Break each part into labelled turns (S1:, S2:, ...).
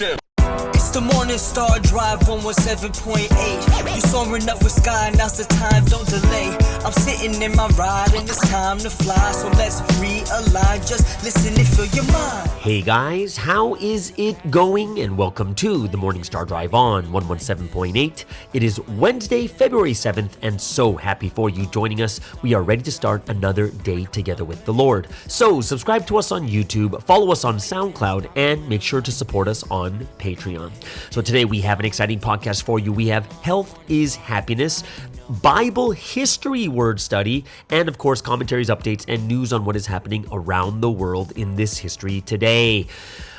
S1: It's the Morning Star Drive 117.8. You soaring up with sky, now's the time, don't delay. I'm sitting in my ride and it's time to fly. So let's realign, just listen and fill your mind.
S2: Hey guys, how is it going? And welcome to the Morning Star Drive on 117.8. It is Wednesday, February 7th, and so happy for you joining us. We are ready to start another day together with the Lord. So subscribe to us on YouTube, follow us on SoundCloud, and make sure to support us on Patreon. So today we have an exciting podcast for you. We have Health is Happiness, Bible history word study, and of course commentaries, updates, and news on what is happening around the world in this history today.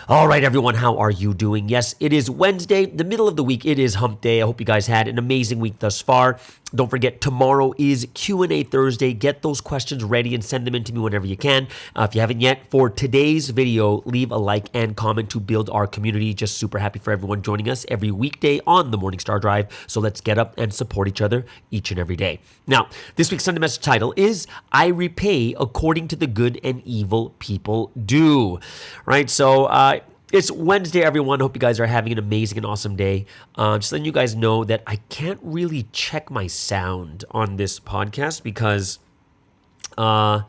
S2: All right, everyone, how are you doing? Yes, it is Wednesday, the middle of the week. It is hump day. I hope you guys had an amazing week thus far. Don't forget, tomorrow is Q&A Thursday. Get those questions ready and send them in to me whenever you can. If you haven't yet, for today's video, leave a like and comment to build our community. Just super happy for everyone joining us every weekday on the Morning Star Drive. So let's get up and support each other each and every day. Now, this week's Sunday message title is, I repay according to the good and evil people do. Right? So, it's Wednesday, everyone. Hope you guys are having an amazing and awesome day. Just letting you guys know that I can't really check my sound on this podcast because I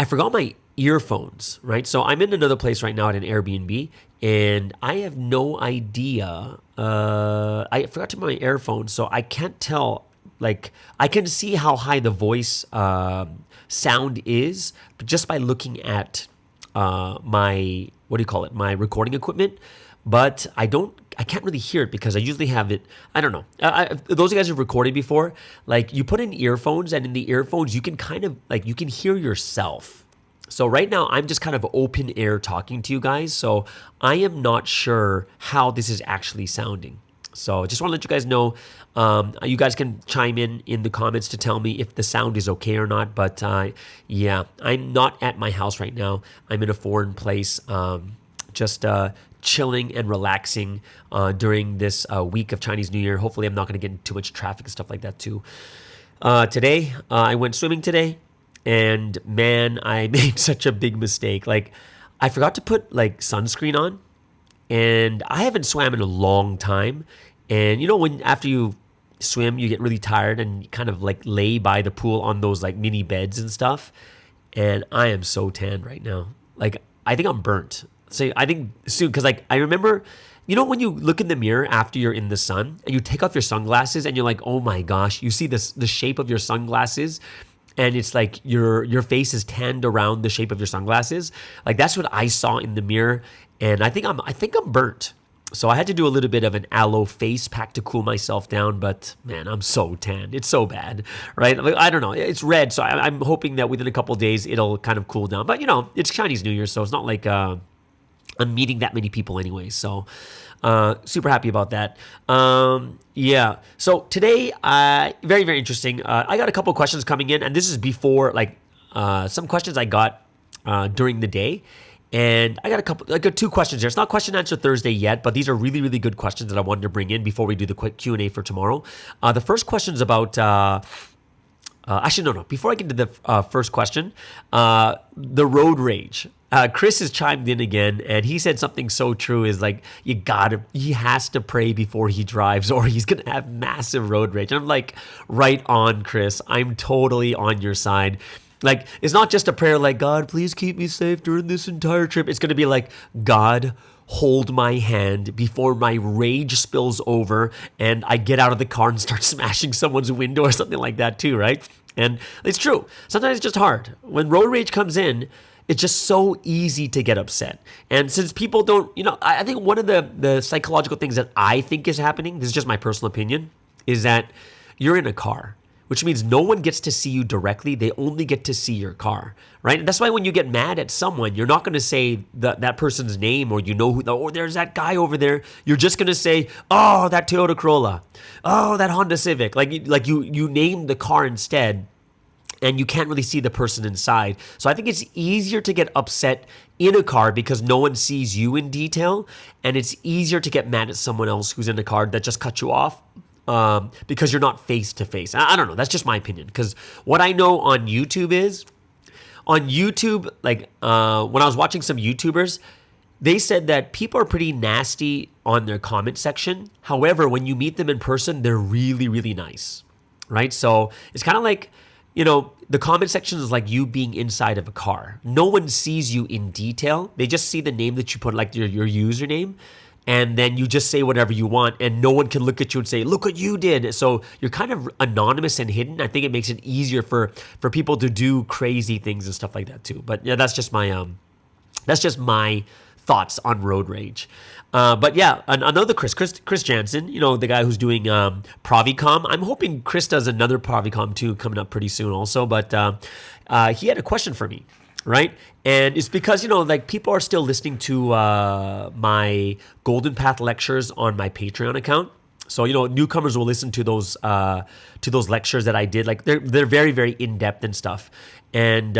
S2: forgot my earphones, right? So I'm in another place right now at an Airbnb, and I have no idea. I forgot to my earphones, so I can't tell. Like, I can see how high the voice sound is just by looking at my recording equipment, but I can't really hear it because I usually have it. I don't know. Those of you guys who've recorded before, like, you put in earphones, and in the earphones you can kind of you can hear yourself. So right now I'm just kind of open air talking to you guys, so I am not sure how this is actually sounding. So I just want to let you guys know. You guys can chime in the comments to tell me if the sound is okay or not. But yeah, I'm not at my house right now. I'm in a foreign place, just chilling and relaxing during this week of Chinese New Year. Hopefully I'm not going to get into too much traffic and stuff like that too. Today, I went swimming today, and man, I made such a big mistake. Like, I forgot to put sunscreen on. And I haven't swam in a long time. And you know, when after you swim, you get really tired and you kind of lay by the pool on those mini beds and stuff. And I am so tan right now. I think I'm burnt. So I think soon, because I remember, you know, when you look in the mirror after you're in the sun and you take off your sunglasses and you're like, oh my gosh, you see the shape of your sunglasses. And it's like your face is tanned around the shape of your sunglasses. That's what I saw in the mirror. And I think I'm burnt. So I had to do a little bit of an aloe face pack to cool myself down. But man, I'm so tanned. It's so bad, right? I don't know. It's red, so I'm hoping that within a couple of days it'll kind of cool down. But you know, it's Chinese New Year, so it's not like I'm meeting that many people anyway. So super happy about that. Yeah. So today, very, very interesting. I got a couple of questions coming in, and this is before some questions I got during the day. And I got two questions here. It's not question answer Thursday yet, but these are really, really good questions that I wanted to bring in before we do the quick Q&A for tomorrow. The first question is about, actually, no. Before I get into the first question, the road rage. Chris has chimed in again, and he said something so true is he has to pray before he drives or he's going to have massive road rage. And I'm like, right on, Chris. I'm totally on your side. It's not just a prayer God, please keep me safe during this entire trip. It's going to be God, hold my hand before my rage spills over and I get out of the car and start smashing someone's window or something like that too, right? And it's true. Sometimes it's just hard. When road rage comes in, it's just so easy to get upset. And since people don't, I think one of the psychological things that I think is happening, this is just my personal opinion, is that you're in a car, which means no one gets to see you directly. They only get to see your car, right? And that's why when you get mad at someone, you're not going to say that person's name or there's that guy over there. You're just going to say, oh, that Toyota Corolla. Oh, that Honda Civic. You name the car instead, and you can't really see the person inside. So I think it's easier to get upset in a car because no one sees you in detail, and it's easier to get mad at someone else who's in a car that just cut you off. Because you're not face to face. I don't know. That's just my opinion. Because what I know on YouTube is, when I was watching some YouTubers, they said that people are pretty nasty on their comment section. However, when you meet them in person, they're really, really nice, right? So it's kind of like, the comment section is like you being inside of a car. No one sees you in detail. They just see the name that you put, like your username, and then you just say whatever you want, and no one can look at you and say, look what you did. So you're kind of anonymous and hidden. I think it makes it easier for people to do crazy things and stuff like that too. But yeah, that's just my thoughts on road rage. But yeah, another Chris Jansen, the guy who's doing Provicom. I'm hoping Chris does another Provicom too coming up pretty soon also. But he had a question for me, right? And it's because, people are still listening to my Golden Path lectures on my Patreon account. So, newcomers will listen to those lectures that I did. Like they're very, very in-depth and stuff. And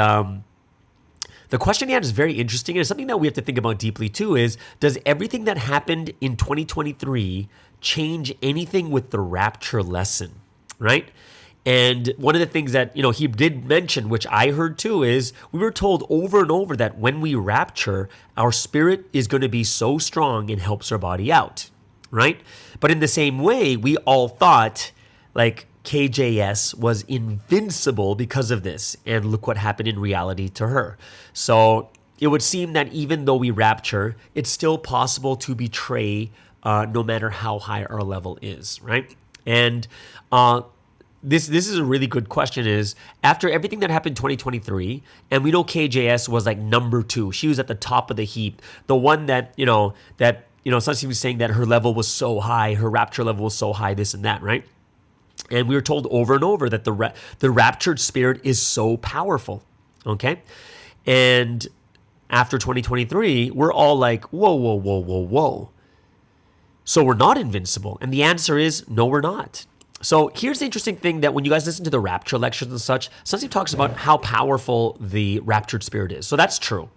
S2: the question he had is very interesting, and it's something that we have to think about deeply too, is does everything that happened in 2023 change anything with the rapture lesson, right? And one of the things that, he did mention, which I heard too, is we were told over and over that when we rapture, our spirit is going to be so strong and helps our body out, right? But in the same way, we all thought like KJS was invincible because of this. And look what happened in reality to her. So it would seem that even though we rapture, it's still possible to betray no matter how high our level is, right? And this is a really good question, is after everything that happened in 2023, and we know KJS was like number 2. She was at the top of the heap. The one that, Sunny was saying that her level was so high, her rapture level was so high, this and that, right? And we were told over and over that the raptured spirit is so powerful, okay? And after 2023, we're all like, whoa. So we're not invincible. And the answer is, no, we're not. So here's the interesting thing, that when you guys listen to the rapture lectures and such, Sunny talks about how powerful the raptured spirit is. So that's true.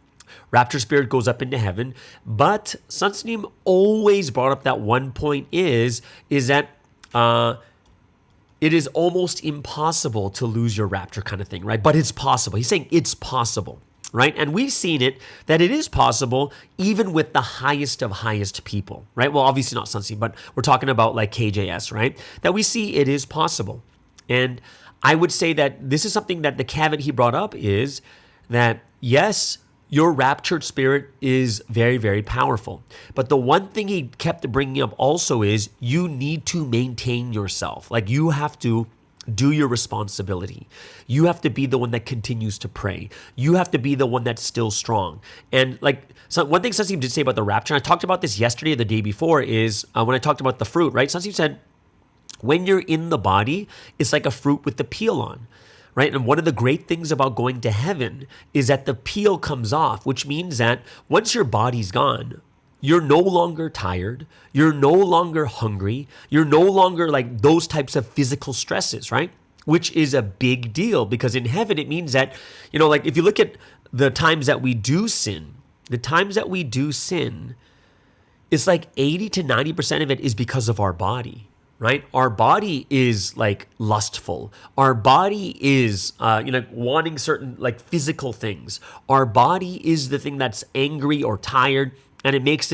S2: Raptured spirit goes up into heaven. But Sunny always brought up that one point is that it is almost impossible to lose your rapture kind of thing, right? But it's possible. He's saying it's possible, right? And we've seen it, that it is possible even with the highest of highest people, right? Well, obviously not Sunsi, but we're talking about like KJS, right? That we see it is possible. And I would say that this is something that the caveat he brought up is that, yes, your raptured spirit is very, very powerful. But the one thing he kept bringing up also is you need to maintain yourself. Like you have to do your responsibility. You have to be the one that continues to pray. You have to be the one that's still strong. And like, so one thing Sunsim did say about the rapture, and I talked about this yesterday or the day before, is when I talked about the fruit, right? Sunsim said, when you're in the body, it's like a fruit with the peel on. Right? And one of the great things about going to heaven is that the peel comes off, which means that once your body's gone, you're no longer tired. You're no longer hungry. You're no longer like those types of physical stresses, right? Which is a big deal, because in heaven, it means that, like if you look at the times that we do sin, it's like 80 to 90% of it is because of our body. Right? Our body is like lustful. Our body is, wanting certain like physical things. Our body is the thing that's angry or tired, and it makes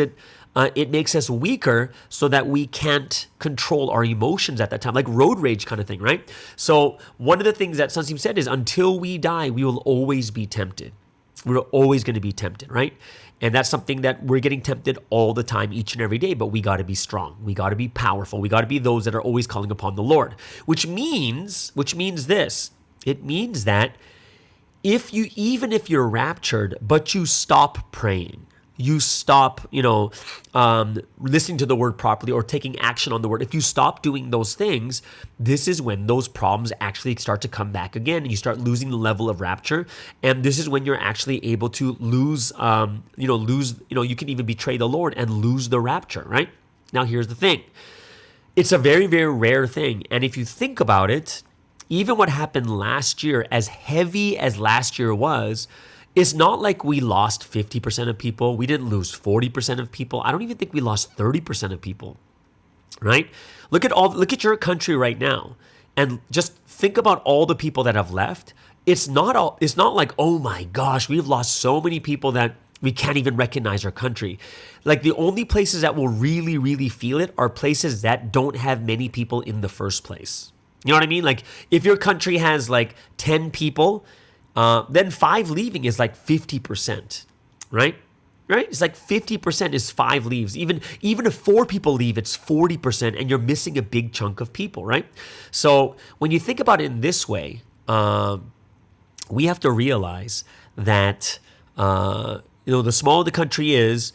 S2: us weaker so that we can't control our emotions at that time, like road rage kind of thing, right? So one of the things that Sunsim said is until we die, we will always be tempted. We're always going to be tempted, right? And that's something that we're getting tempted all the time, each and every day, but we got to be strong. We got to be powerful. We got to be those that are always calling upon the Lord, which means this. It means that even if you're raptured, but you stop praying, you stop, listening to the word properly or taking action on the word. If you stop doing those things, this is when those problems actually start to come back again, and you start losing the level of rapture. And this is when you're actually able to lose, you can even betray the Lord and lose the rapture, right? Now, here's the thing. It's a very, very rare thing. And if you think about it, even what happened last year, as heavy as last year was, it's not like we lost 50% of people. We didn't lose 40% of people. I don't even think we lost 30% of people, right? Look at your country right now, and just think about all the people that have left. It's not like, oh my gosh, we've lost so many people that We can't even recognize our country. Like the only places that will really, really feel it are places that don't have many people in the first place. You know what I mean? Like if your country has like 10 people, then 5 leaving is like 50%, right? Right? It's like 50% is 5 leaves. Even if 4 people leave, it's 40%, and you're missing a big chunk of people, right? So when you think about it in this way, we have to realize that the smaller the country is,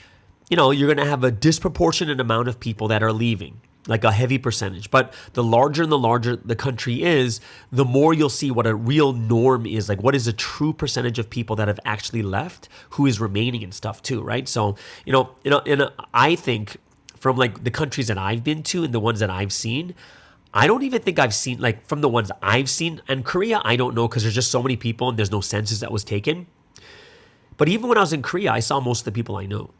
S2: you're going to have a disproportionate amount of people that are leaving, like a heavy percentage. But the larger the country is, the more you'll see what a real norm is, like what is a true percentage of people that have actually left, who is remaining and stuff too, right? So, I think from like the countries that I've been to and the ones that I've seen, I don't even think I've seen, like from the ones I've seen, and Korea, I don't know because there's just so many people and there's no census that was taken. But even when I was in Korea, I saw most of the people I know,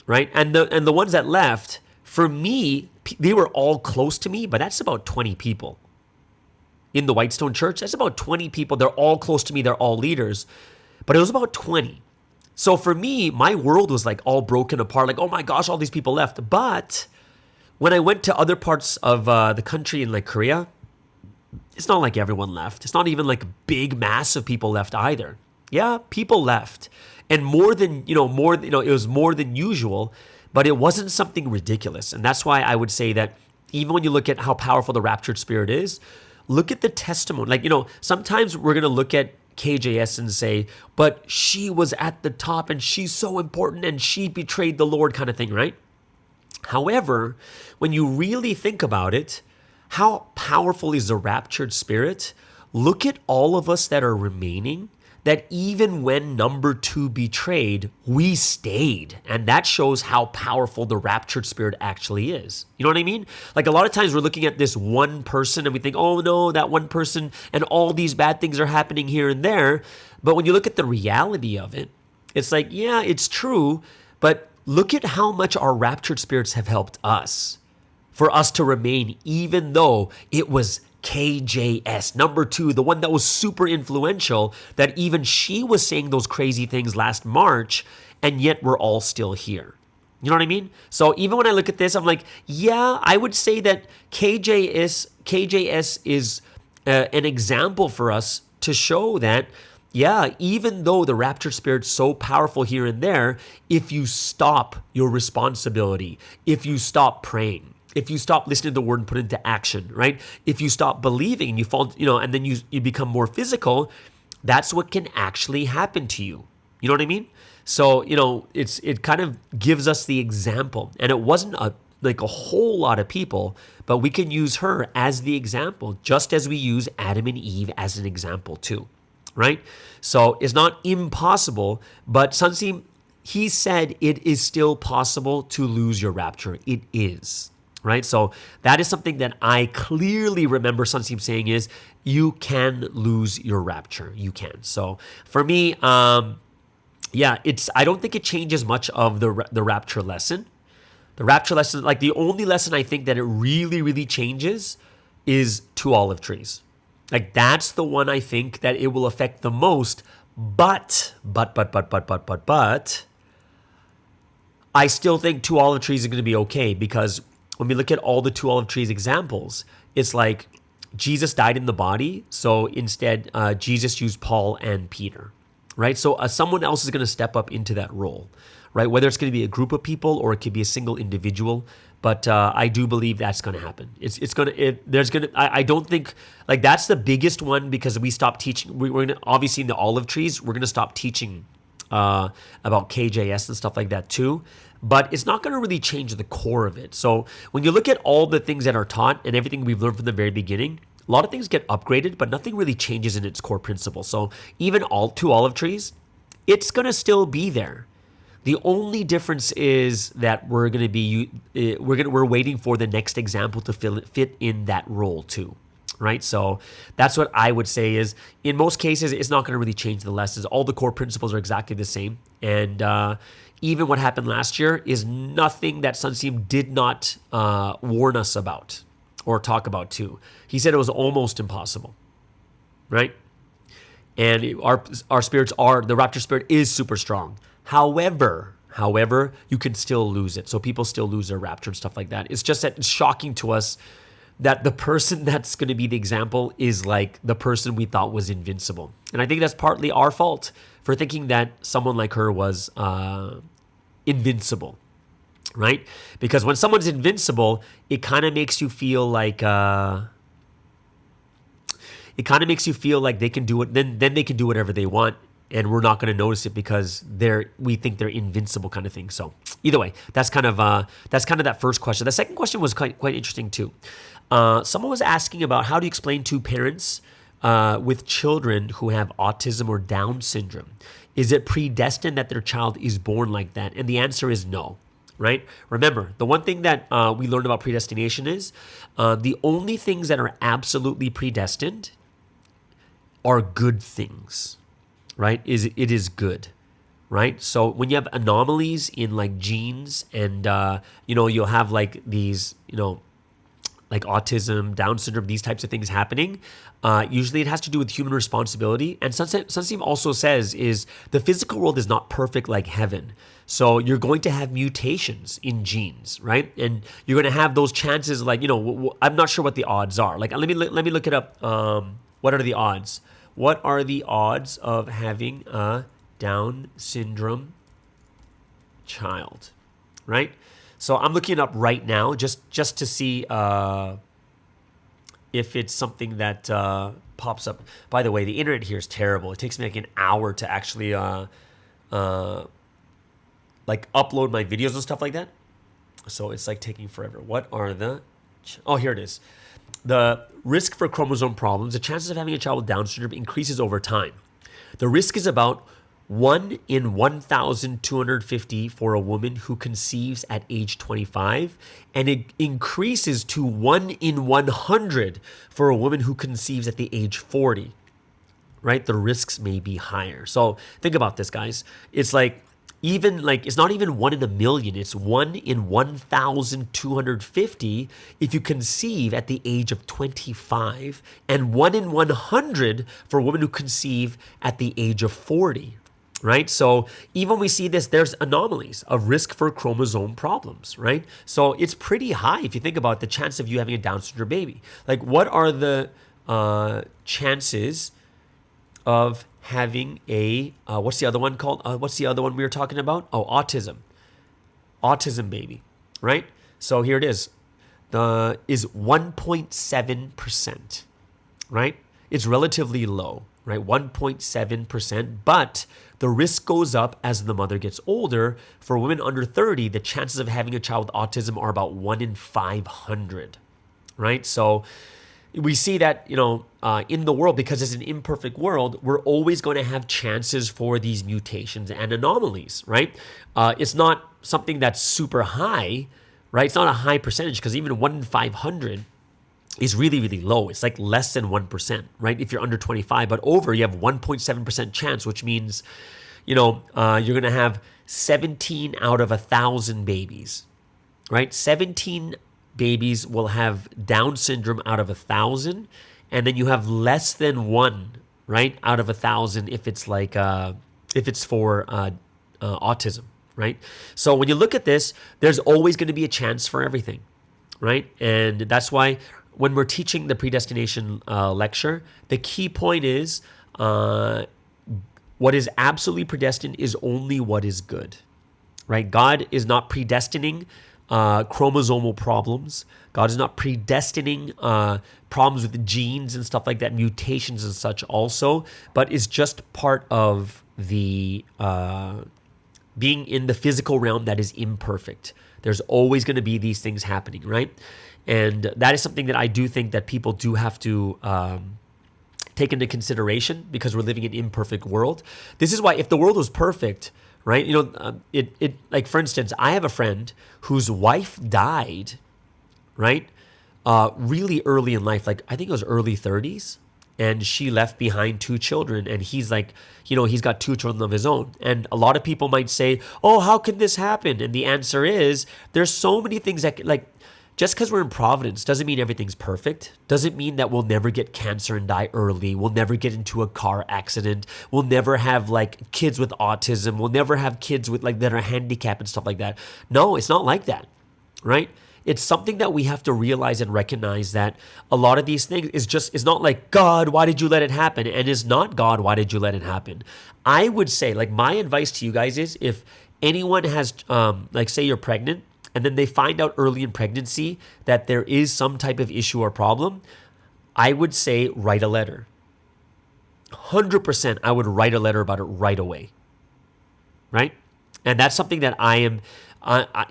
S2: right? And the ones that left, for me, they were all close to me, but that's about 20 people. In the Whitestone Church, that's about 20 people. They're all close to me. They're all leaders. But it was about 20. So for me, my world was like all broken apart. Like, oh my gosh, all these people left. But when I went to other parts of the country in like Korea, it's not like everyone left. It's not even like a big mass of people left either. Yeah, people left. And it was more than usual. But it wasn't something ridiculous. And that's why I would say that even when you look at how powerful the raptured spirit is, look at the testimony. Like, sometimes we're going to look at KJS and say, but she was at the top and she's so important and she betrayed the Lord kind of thing, right? However, when you really think about it, how powerful is the raptured spirit? Look at all of us that are remaining, that even when number 2 betrayed, we stayed. And that shows how powerful the raptured spirit actually is. You know what I mean? Like a lot of times we're looking at this one person and we think, oh no, that one person and all these bad things are happening here and there. But when you look at the reality of it, it's like, yeah, it's true. But look at how much our raptured spirits have helped us, for us to remain, even though it was KJS, number 2, the one that was super influential, that even she was saying those crazy things last March, and yet we're all still here. You know what I mean? So even when I look at this, I'm like, yeah, I would say that KJS is an example for us to show that, yeah, even though the raptured spirit's so powerful here and there, if you stop your responsibility, if you stop praying, if you stop listening to the word and put it into action, right? If you stop believing and you fall, and then you become more physical, that's what can actually happen to you. You know what I mean? So, it kind of gives us the example. And it wasn't a whole lot of people, but we can use her as the example, just as we use Adam and Eve as an example too, right? So it's not impossible, but Sunseem, he said it is still possible to lose your rapture. It is. Right? So that is something that I clearly remember Sunseem saying is, you can lose your rapture. You can. So for me, I don't think it changes much of the rapture lesson. The rapture lesson, like the only lesson I think that it really, really changes is 2 olive trees. Like that's the one I think that it will affect the most. But, I still think 2 olive trees are going to be okay, because when we look at all the 2 olive trees examples, it's like Jesus died in the body. So instead, Jesus used Paul and Peter, right? So someone else is going to step up into that role, right? Whether it's going to be a group of people or it could be a single individual. But I do believe that's going to happen. I don't think, like that's the biggest one, because we stopped teaching. We're going to, obviously in the olive trees, we're going to stop teaching about KJS and stuff like that too. But it's not going to really change the core of it. So when you look at all the things that are taught and everything we've learned from the very beginning, a lot of things get upgraded, but nothing really changes in its core principle. So even all 2 olive trees, it's going to still be there. The only difference is that we're waiting for the next example to fit in that role too. Right? So that's what I would say is, in most cases, it's not going to really change the lessons. All the core principles are exactly the same. And even what happened last year is nothing that Sunseem did not warn us about or talk about too. He said it was almost impossible, right? and our spirits the rapture spirit is super strong. However, you can still lose it. So people still lose their rapture and stuff like that. It's just that it's shocking to us that the person that's going to be the example is like the person we thought was invincible. And I think that's partly our fault for thinking that someone like her was invincible, right? Because when someone's invincible, it kind of makes you feel like they can do it. Then they can do whatever they want, and we're not going to notice it because we think they're invincible, kind of thing. So either way, that's kind of that first question. The second question was quite interesting too. Someone was asking about how do you explain to parents with children who have autism or Down syndrome? Is it predestined that their child is born like that? And the answer is no, right? Remember, the one thing that we learned about predestination is the only things that are absolutely predestined are good things, right? It is good, right? So when you have anomalies in like genes and, you'll have like these, like autism, Down syndrome, these types of things happening, usually it has to do with human responsibility. And Sunstein also says is the physical world is not perfect like heaven. So you're going to have mutations in genes, right? And you're going to have those chances like, I'm not sure what the odds are. Like, let me look it up. What are the odds? What are the odds of having a Down syndrome child, right? So I'm looking it up right now just to see if it's something that pops up. By the way, the internet here is terrible. It takes me like an hour to actually like upload my videos and stuff like that. So it's like taking forever. What are here it is. The risk for chromosome problems, the chances of having a child with Down syndrome increases over time. The risk is about 1 in 1,250 for a woman who conceives at age 25, and it increases to 1 in 100 for a woman who conceives at the age 40, right? The risks may be higher. So think about this, guys. It's like it's not even 1 in a million. It's 1 in 1,250 if you conceive at the age of 25, and 1 in 100 for a woman who conceive at the age of 40. Right? So even when we see this, there's anomalies of risk for chromosome problems, right? So it's pretty high if you think about the chance of you having a Down syndrome baby. Like, what are the chances of having a, what's the other one called? What's the other one we were talking about? Oh, autism. Autism baby, right? So here it is. Is 1.7%, right? It's relatively low, right? 1.7%, but the risk goes up as the mother gets older. For women under 30, the chances of having a child with autism are about 1 in 500, right? So we see that, in the world, because it's an imperfect world, we're always going to have chances for these mutations and anomalies, right? It's not something that's super high, right? It's not a high percentage, because even 1 in 500 is really, really low. It's like less than 1%, right? If you're under 25, but over, you have 1.7% chance, which means, you're going to have 17 out of 1,000 babies, right? 17 babies will have Down syndrome out of 1,000, and then you have less than 1, right, out of 1,000 if it's like if it's for autism, right? So when you look at this, there's always going to be a chance for everything, right? And that's why when we're teaching the predestination lecture, the key point is what is absolutely predestined is only what is good, right? God is not predestining chromosomal problems. God is not predestining problems with genes and stuff like that, mutations and such also, but is just part of the being in the physical realm that is imperfect. There's always going to be these things happening, right? And that is something that I do think that people do have to take into consideration, because we're living in an imperfect world. This is why if the world was perfect, right? Like, for instance, I have a friend whose wife died, right? Really early in life, like I think it was early 30s, and she left behind 2 children, and he's like, he's got 2 children of his own. And a lot of people might say, oh, how can this happen? And the answer is, there's so many things that, like, just because we're in Providence doesn't mean everything's perfect. Doesn't mean that we'll never get cancer and die early. We'll never get into a car accident. We'll never have like kids with autism. We'll never have kids with like that are handicapped and stuff like that. No, it's not like that, right? It's something that we have to realize and recognize that a lot of these things is not like, God, why did you let it happen? And it's not, God, why did you let it happen? I would say, like, my advice to you guys is, if anyone has, like, say you're pregnant and then they find out early in pregnancy that there is some type of issue or problem, I would say write a letter. 100% I would write a letter about it right away, right? And that's something that I am...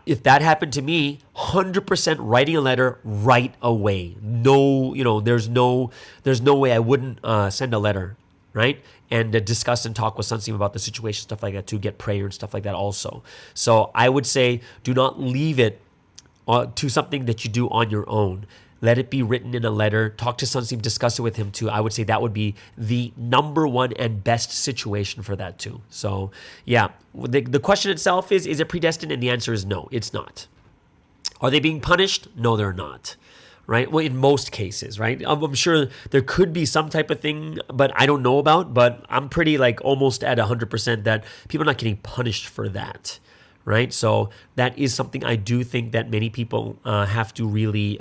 S2: if that happened to me, 100% writing a letter right away. No, there's no way I wouldn't send a letter, right? And discuss and talk with Sunsteam about the situation, stuff like that, to get prayer and stuff like that also. So I would say, do not leave it to something that you do on your own. Let it be written in a letter. Talk to Sunsteam, discuss it with him too. I would say that would be the number one and best situation for that too. So yeah, the question itself is it predestined? And the answer is no, it's not. Are they being punished? No, they're not. Right? Well, in most cases, right? I'm sure there could be some type of thing, but I don't know about, but I'm pretty like almost at 100% that people are not getting punished for that. Right? So that is something I do think that many people have to really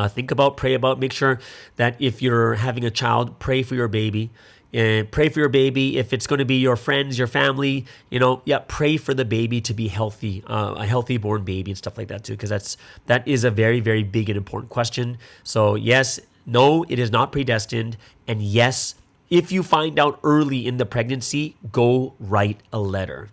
S2: think about, pray about. Make sure that if you're having a child, pray for your baby. Pray for your baby. If it's going to be your friends, your family, pray for the baby to be healthy, a healthy born baby and stuff like that too, because that is a very, very big and important question. So yes, no, it is not predestined. And yes, if you find out early in the pregnancy, go write a letter.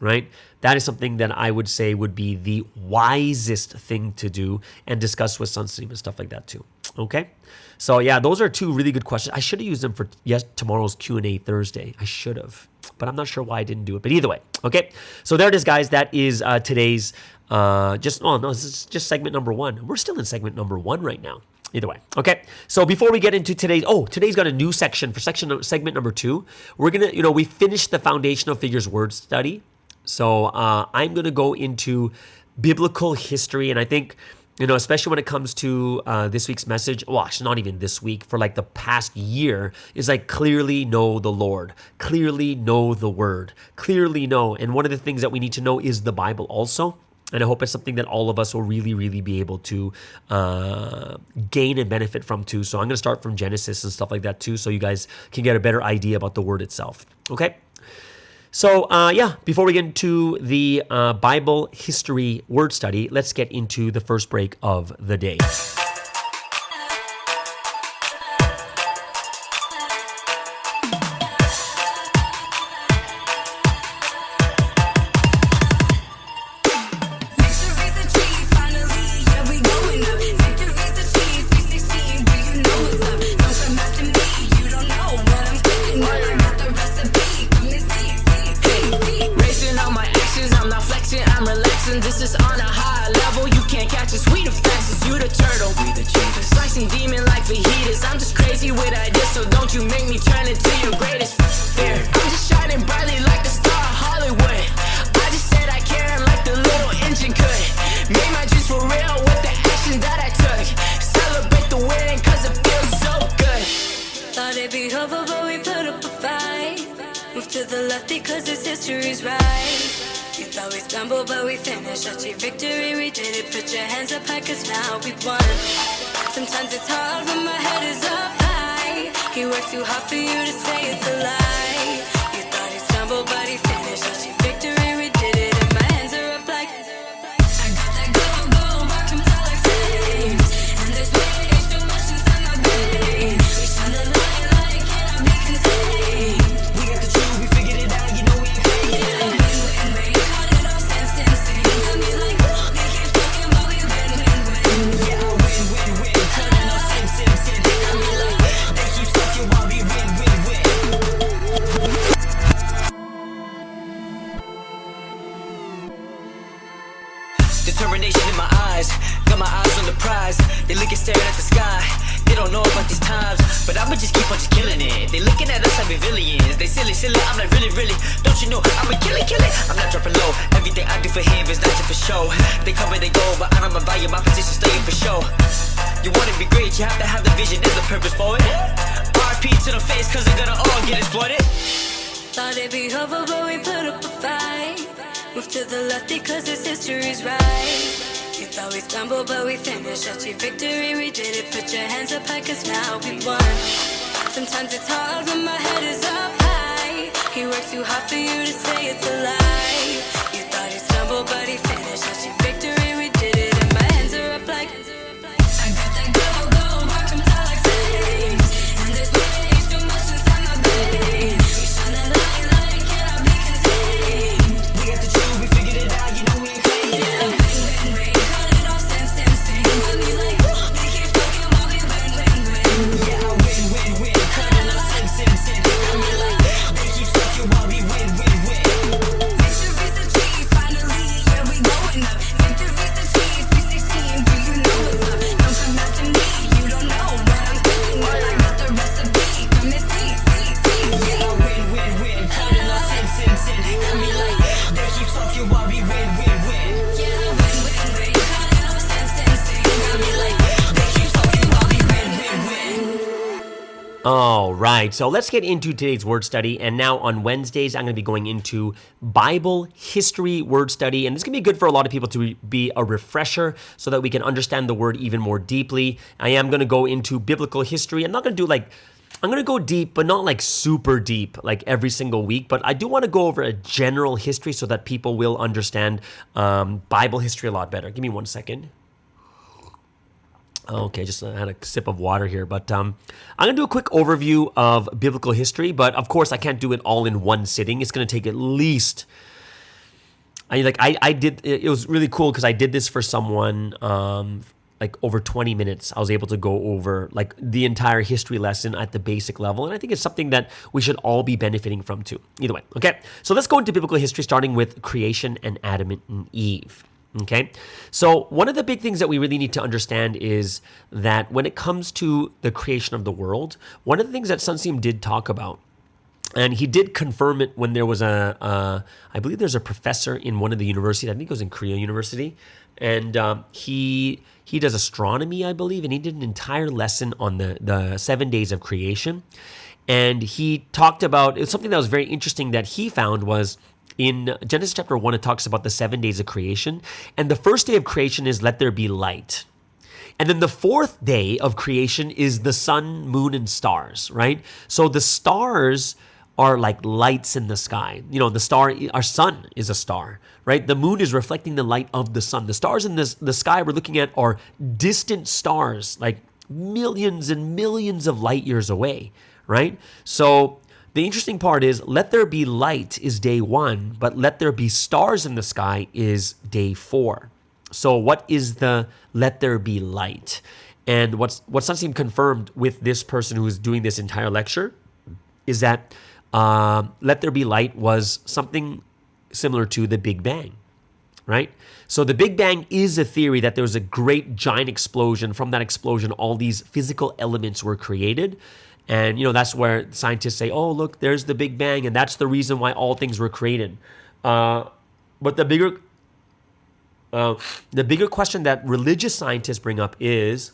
S2: Right? That is something that I would say would be the wisest thing to do, and discuss with Sunstream and stuff like that too. Okay? So yeah, those are two really good questions. I should have used them for tomorrow's Q&A Thursday. I should have, but I'm not sure why I didn't do it. But either way, okay? So there it is, guys. That is today's this is just segment number 1. We're still in segment number 1 right now. Either way. Okay. So before we get into today's got a new section for segment number 2. We're going to, we finished the foundational figures word study. So I'm going to go into biblical history. And I think, especially when it comes to this week's message, well, actually not even this week, for like the past year, is like clearly know the Lord, clearly know the word, clearly know. And one of the things that we need to know is the Bible also. And I hope it's something that all of us will really, really be able to gain and benefit from too. So I'm going to start from Genesis and stuff like that too, so you guys can get a better idea about the word itself. Okay? So before we get into the Bible history word study, let's get into the first break of the day.
S3: This is on a high level, you can't catch us. We the fastest, you the turtle, we the cheapest. Slicing demon like fajitas, I'm just crazy with ideas, so don't you make me turn into your greatest fear. I'm just shining brightly like the star of Hollywood. I just said I care like the little engine could. Made my dreams for real with the action that I took. Celebrate the win, cause it feels so good.
S4: Thought it'd be over, but we put up a fight. Move to the left because this history's right. You thought we stumbled, but we finished. Achieved victory, we did it. Put your hands up high, cause now we won. Sometimes it's hard when my head is up high. He worked too hard for you to say it's a lie. You thought he stumbled, but he finished. Achieved victory, we did it. And my hands are up like I got that go, watch him tell like flames. And there's way too much inside my brain. We shine the light like cannot be contained.
S3: We got the truth, we figured it out, you know we ain't crazy.
S1: Determination in my eyes, got my eyes on the prize. They looking staring at the sky, they don't know about these times. But I'ma just keep on just killing it. They looking at us like we villains. They silly, I'm like really, don't you know I'ma kill it. I'm not dropping low, everything I do for him is not just for show. They come and they go, but I don't value my position staying for show. You wanna be great, you have to have the vision, there's a purpose for it. RP to the face, cause they're gonna all get exploited.
S4: Thought it'd be over, but we put up a fight. Move to the left because this history's right. You thought we stumbled, but we finished. Achieve victory, we did it. Put your hands up high, cause now we won. Sometimes it's hard when my head is up high. He worked too hard for you to say it's a lie. You thought he stumbled, but he finished. Achieve victory, we did it. And my hands are up like I got that go, heart comes out like flames. And there's way too much inside my veins. We shine that light, cannot be contained.
S1: We got the truth, we figured it out, you know we ain't crazy.
S4: Rain, cut it off, stand. Got me like, they keep fucking while we win.
S1: Yeah, I win. Cut it off, sin. Got me like, they keep talking while we win.
S4: Victory's achieved, finally, yeah, we going up. Victory's achieved, 316, do you know what's up? Don't come after me, you don't know what I'm cooking up. I got the recipe, come and see.
S1: Yeah, I win. Cut it off, sin. Got me like, they keep talking while we win.
S4: Yeah, win. Cut it off, stand. Got me like, they keep talking while we win.
S2: All right, so let's get into today's word study. And now on Wednesdays, I'm going to be going into Bible history word study. And this can be good for a lot of people to be a refresher so that we can understand the word even more deeply. I am going to go into biblical history. I'm not going to do I'm going to go deep, but not like super deep, like every single week. But I do want to go over a general history so that people will understand Bible history a lot better. Give me 1 second. Okay, just had a sip of water here, but I'm going to do a quick overview of biblical history, but of course I can't do it all in one sitting. It's going to take at least, it was really cool because I did this for someone over 20 minutes. I was able to go over like the entire history lesson at the basic level, and I think it's something that we should all be benefiting from too. Either way, okay, so let's go into biblical history starting with creation and Adam and Eve. Okay, so one of the big things that we really need to understand is that when it comes to the creation of the world, one of the things that Sunseem did talk about, and he did confirm it when there was I believe there's a professor in one of the universities, I think it was in Korea University, and he does astronomy, I believe, and he did an entire lesson on the 7 days of creation. And he talked about, it's something that was very interesting that he found was, in Genesis chapter 1, it talks about the 7 days of creation. And the first day of creation is let there be light. And then the fourth day of creation is the sun, moon, and stars, right? So the stars are like lights in the sky. You know, our sun is a star, right? The moon is reflecting the light of the sun. The stars in the sky we're looking at are distant stars, like millions and millions of light years away, right? So the interesting part is let there be light is day 1, but let there be stars in the sky is day 4. So what is the let there be light? And what's Sunseem confirmed with this person who is doing this entire lecture is that let there be light was something similar to the Big Bang, right? So the Big Bang is a theory that there was a great giant explosion. From that explosion, all these physical elements were created. And, that's where scientists say, oh, look, there's the Big Bang, and that's the reason why all things were created. But the bigger question that religious scientists bring up is,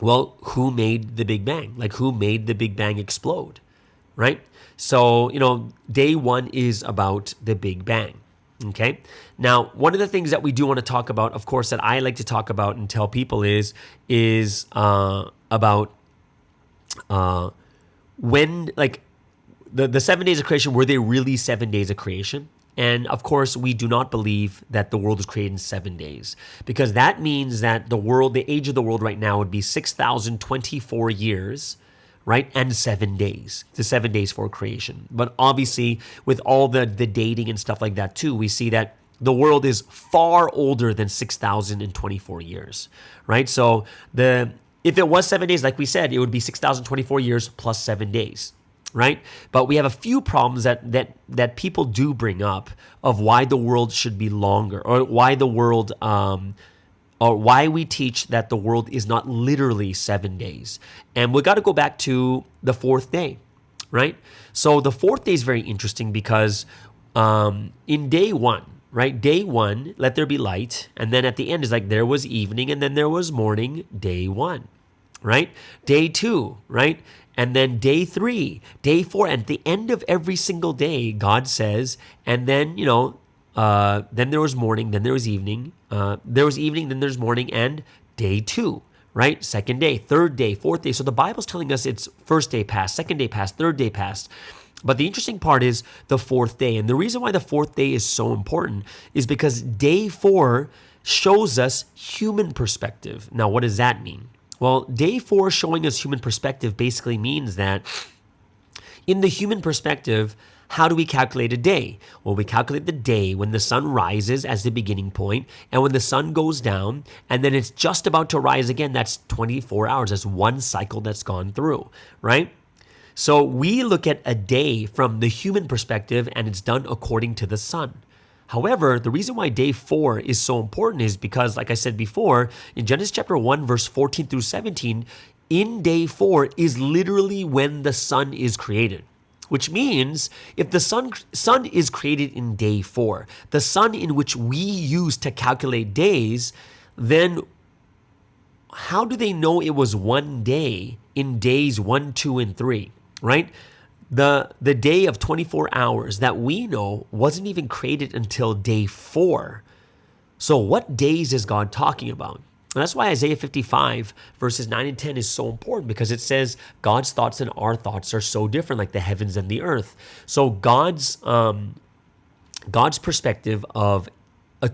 S2: well, who made the Big Bang? Like, who made the Big Bang explode, right? So, day 1 is about the Big Bang, okay? Now, one of the things that we do want to talk about, of course, that I like to talk about and tell people is about when, like, the 7 days of creation, were they really 7 days of creation? And of course, we do not believe that the world was created in 7 days, because that means that the age of the world right now would be 6,024 years, right? And 7 days, the 7 days for creation. But obviously, with all the dating and stuff like that too, we see that the world is far older than 6,024 years, right? So if it was 7 days, like we said, it would be 6,024 years plus 7 days. right? But we have a few problems that people do bring up of why the world should be longer, or why the world, or why we teach that the world is not literally 7 days. And we got to go back to the fourth day, right? So the fourth day is very interesting because in day one, right? Day one, let there be light. And then at the end is like there was evening and then there was morning, day one, right? Day two, right? And then day three, day four. And at the end of every single day, God says, and then, then there was morning, then there was evening. There was evening, then there's morning, and day two, right? Second day, third day, fourth day. So the Bible's telling us it's first day passed, second day passed, third day passed. But the interesting part is the fourth day. And the reason why the fourth day is so important is because day four shows us human perspective. Now, what does that mean? Well, day four showing us human perspective basically means that in the human perspective, how do we calculate a day? Well, we calculate the day when the sun rises as the beginning point, and when the sun goes down, and then it's just about to rise again. That's 24 hours. That's one cycle that's gone through, right? So we look at a day from the human perspective, and it's done according to the sun. However, the reason why day four is so important is because, like I said before, in Genesis chapter 1, verse 14 through 17, in day four is literally when the sun is created. Which means if the sun is created in day four, the sun in which we use to calculate days, then how do they know it was one day in days 1, 2, and 3, right? The day of 24 hours that we know wasn't even created until day 4. So what days is God talking about? And that's why Isaiah 55 verses 9 and 10 is so important, because it says God's thoughts and our thoughts are so different, like the heavens and the earth. So God's perspective of a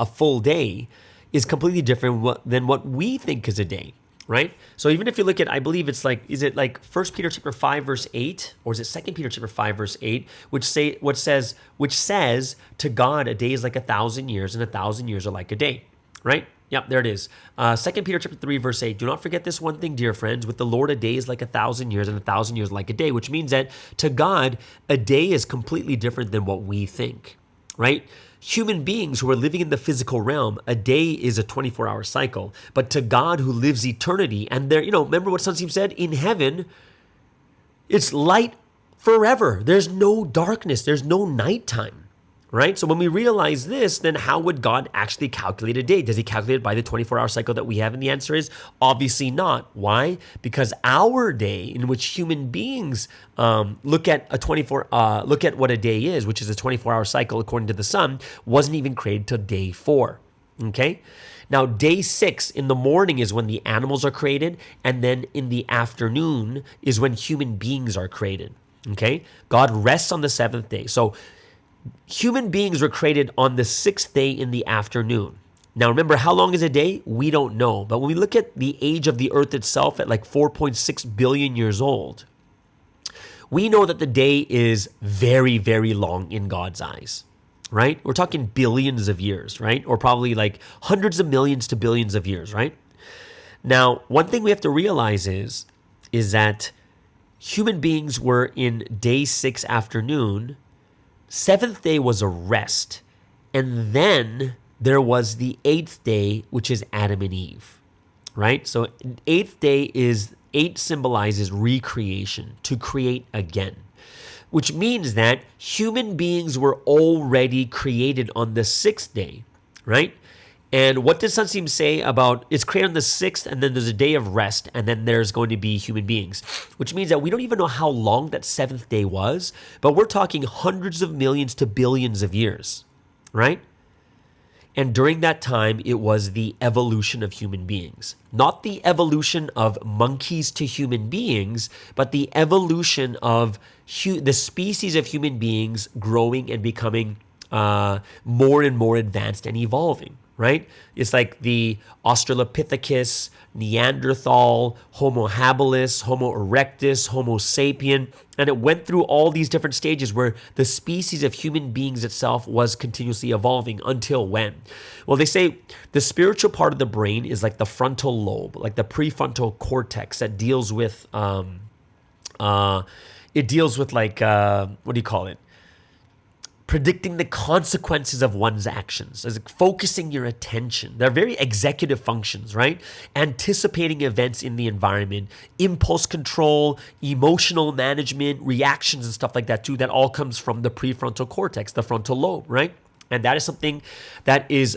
S2: full day is completely different than what we think is a day, right? So even if you look at, I believe it's like, is it like 1 Peter chapter 5 verse 8, or is it 2 Peter chapter 5 verse 8, which says to God a day is like 1,000 years and 1,000 years are like a day, right? Yep, there it is. 2 Peter chapter 3, verse 8. Do not forget this one thing, dear friends. With the Lord, a day is like 1,000 years, and 1,000 years like a day, which means that to God, a day is completely different than what we think, right? Human beings who are living in the physical realm, a day is a 24-hour cycle. But to God who lives eternity, and there, remember what Sunseem said? In heaven, it's light forever. There's no darkness. There's no nighttime. Right? So when we realize this, then how would God actually calculate a day? Does he calculate it by the 24-hour cycle that we have? And the answer is obviously not. Why? Because our day, in which human beings look at what a day is, which is a 24-hour cycle according to the sun, wasn't even created till day 4. Okay? Now, day 6 in the morning is when the animals are created, and then in the afternoon is when human beings are created. Okay? God rests on the 7th day. So human beings were created on the 6th day in the afternoon. Now, remember, how long is a day? We don't know. But when we look at the age of the earth itself at like 4.6 billion years old, we know that the day is very, very long in God's eyes, right? We're talking billions of years, right? Or probably like hundreds of millions to billions of years, right? Now, one thing we have to realize is that human beings were in day 6 afternoon. 7th day was a rest. And then there was the 8th day, which is Adam and Eve, right? So 8th day 8 symbolizes recreation, to create again, which means that human beings were already created on the 6th day, right? And what does Sunseem say about it's created on the 6th, and then there's a day of rest, and then there's going to be human beings, which means that we don't even know how long that 7th day was, but we're talking hundreds of millions to billions of years, right? And during that time, it was the evolution of human beings. Not the evolution of monkeys to human beings, but the evolution of the species of human beings growing and becoming more and more advanced and evolving. Right? It's like the Australopithecus, Neanderthal, Homo habilis, Homo erectus, Homo sapien, and it went through all these different stages where the species of human beings itself was continuously evolving until when? Well, they say the spiritual part of the brain is like the frontal lobe, like the prefrontal cortex that deals with It deals with like, what do you call it? Predicting the consequences of one's actions, as focusing your attention. They're very executive functions, right? Anticipating events in the environment, impulse control, emotional management, reactions and stuff like that too. That all comes from the prefrontal cortex, the frontal lobe, right? And that is something that is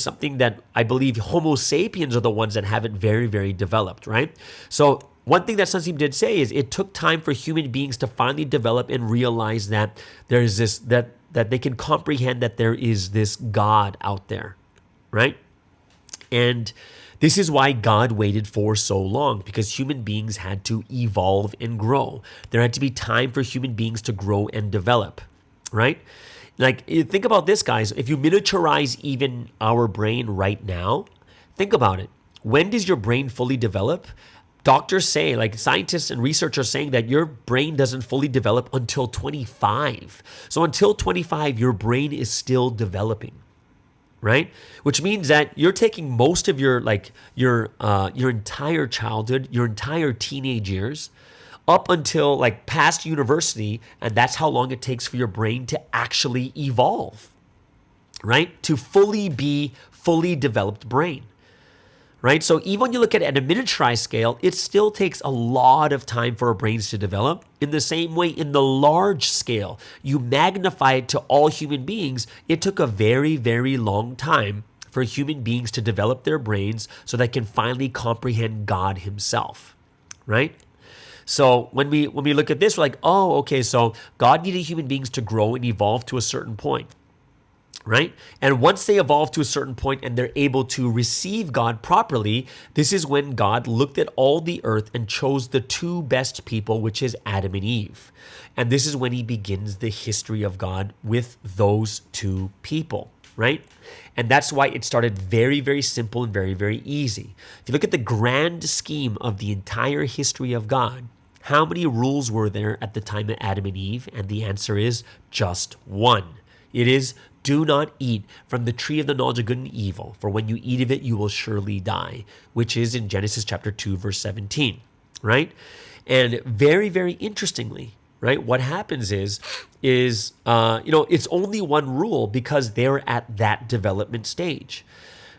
S2: something that I believe Homo sapiens are the ones that have it very, very developed, right? So one thing that Sansim did say is it took time for human beings to finally develop and realize that there's this, that they can comprehend that there is this God out there, right? And this is why God waited for so long, because human beings had to evolve and grow. There had to be time for human beings to grow and develop, right? Like, think about this, guys. If you miniaturize even our brain right now, think about it. When does your brain fully develop? Doctors say, like scientists and researchers saying that your brain doesn't fully develop until 25. So until 25, your brain is still developing, right? Which means that you're taking most of your entire childhood, your entire teenage years, up until like past university, and that's how long it takes for your brain to actually evolve, right? To fully developed brain. Right? So even when you look at it at a miniaturized scale, it still takes a lot of time for our brains to develop. In the same way, in the large scale, you magnify it to all human beings, it took a very, very long time for human beings to develop their brains so they can finally comprehend God himself, right? So when we look at this, we're like, oh, okay, so God needed human beings to grow and evolve to a certain point. Right? And once they evolve to a certain point and they're able to receive God properly, this is when God looked at all the earth and chose the two best people, which is Adam and Eve. And this is when he begins the history of God with those two people, right? And that's why it started very, very simple and very, very easy. If you look at the grand scheme of the entire history of God, how many rules were there at the time of Adam and Eve? And the answer is just one. It is, do not eat from the tree of the knowledge of good and evil, for when you eat of it, you will surely die, which is in Genesis chapter 2, verse 17, right? And very, very interestingly, right, what happens is it's only one rule because they're at that development stage.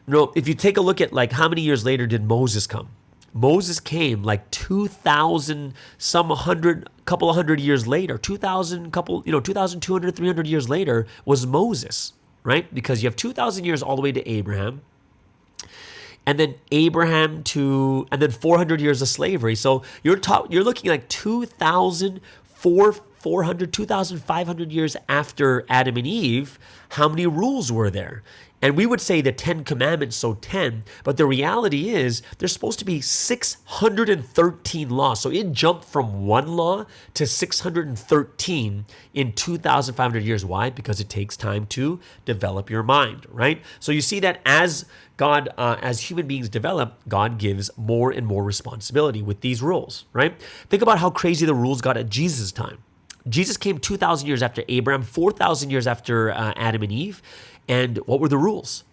S2: If you take a look at like how many years later did Moses come? Moses came like 2,000, couple of hundred years later, 2,200, 300 years later was Moses, right? Because you have 2,000 years all the way to Abraham, and then 400 years of slavery. So you're looking like 2,500 years after Adam and Eve. How many rules were there? And we would say the 10 commandments, so 10, but the reality is there's supposed to be 613 laws. So it jumped from one law to 613 in 2,500 years. Why? Because it takes time to develop your mind, right? So you see that as human beings develop, God gives more and more responsibility with these rules, right? Think about how crazy the rules got at Jesus' time. Jesus came 2,000 years after Abraham, 4,000 years after Adam and Eve. And what were the rules?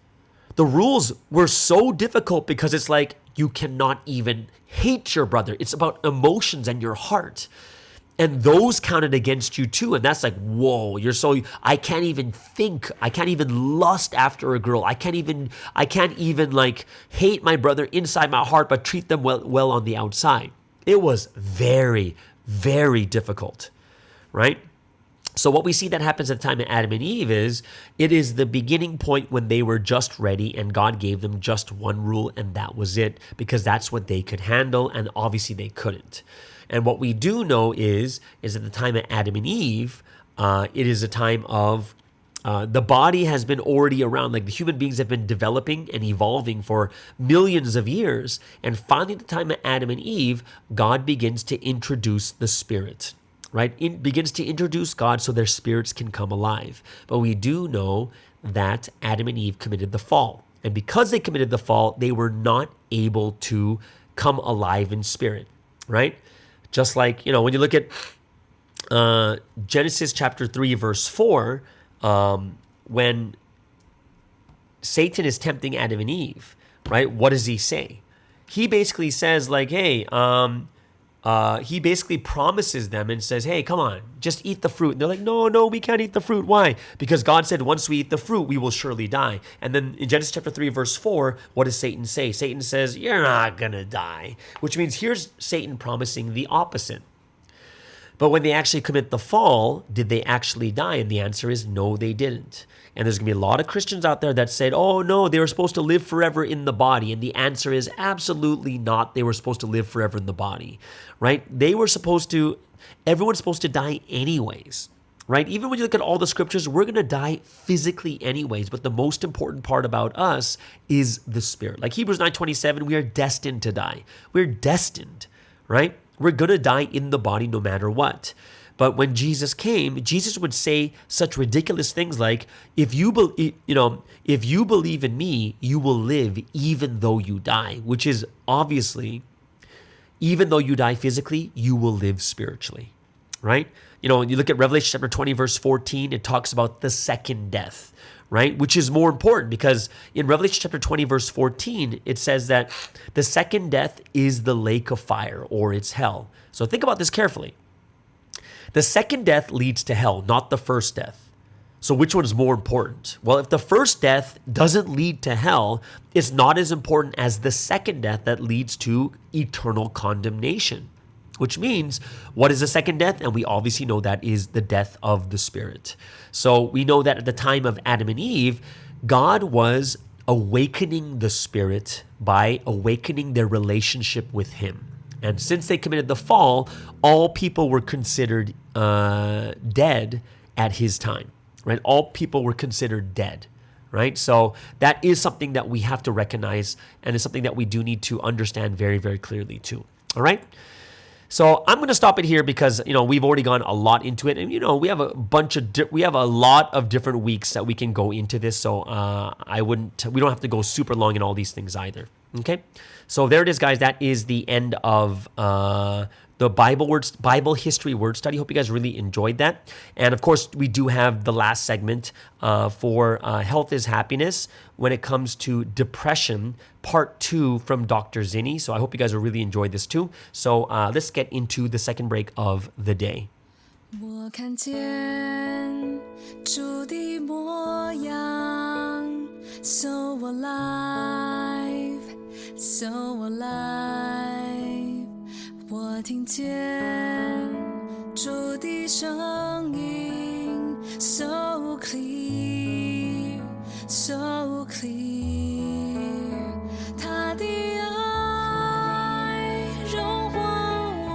S2: The rules were so difficult because it's like you cannot even hate your brother. It's about emotions and your heart. And those counted against you too. And that's like, whoa, I can't even think. I can't even lust after a girl. I can't even like hate my brother inside my heart, but treat them well on the outside. It was very, very difficult, right? So what we see that happens at the time of Adam and Eve is it is the beginning point when they were just ready and God gave them just one rule and that was it, because that's what they could handle, and obviously they couldn't. And what we do know is at the time of Adam and Eve, it is a time of the body has been already around, like the human beings have been developing and evolving for millions of years. And finally at the time of Adam and Eve, God begins to introduce the spirit. Right? It begins to introduce God so their spirits can come alive. But we do know that Adam and Eve committed the fall. And because they committed the fall, they were not able to come alive in spirit, right? Just like, when you look at Genesis chapter 3, verse 4, when Satan is tempting Adam and Eve, right? What does he say? He basically says like, hey, he basically promises them and says, hey, come on, just eat the fruit. And they're like, no, we can't eat the fruit. Why? Because God said, once we eat the fruit, we will surely die. And then in Genesis chapter 3, verse 4, what does Satan say? Satan says, you're not going to die, which means here's Satan promising the opposite. But when they actually commit the fall, did they actually die? And the answer is no, they didn't. And there's going to be a lot of Christians out there that said, oh no, they were supposed to live forever in the body. And the answer is absolutely not. They were supposed to live forever in the body, right? Everyone's supposed to die anyways, right? Even when you look at all the scriptures, we're going to die physically anyways. But the most important part about us is the spirit. Like Hebrews 9:27, we are destined to die. We're destined, right? We're going to die in the body no matter what. But when Jesus came, Jesus would say such ridiculous things like, if you believe in me, you will live even though you die, which is obviously, even though you die physically, you will live spiritually, right? When you look at Revelation chapter 20, verse 14, it talks about the second death, right? Which is more important because in Revelation chapter 20, verse 14, it says that the second death is the lake of fire, or it's hell. So think about this carefully. The second death leads to hell, not the first death. So which one is more important? Well, if the first death doesn't lead to hell, it's not as important as the second death that leads to eternal condemnation. Which means, what is the second death? And we obviously know that is the death of the spirit. So we know that at the time of Adam and Eve, God was awakening the spirit by awakening their relationship with him. And since they committed the fall, all people were considered dead at his time, right? All people were considered dead, right? So that is something that we have to recognize, and it's something that we do need to understand very, very clearly too, all right? So I'm going to stop it here because, we've already gone a lot into it. And, we have a lot of different weeks that we can go into this. So we don't have to go super long in all these things either. Okay. So there it is, guys. That is the end of the Bible history word study. Hope you guys really enjoyed that. And of course, we do have the last segment for Health is Happiness when it comes to depression, part 2 from Dr. Zinni. So I hope you guys will really enjoy this too. So let's get into the second break of the day.
S4: 我看见主的模样 So alive, so alive 我听见主的声音 So clear, so clear 他的爱融化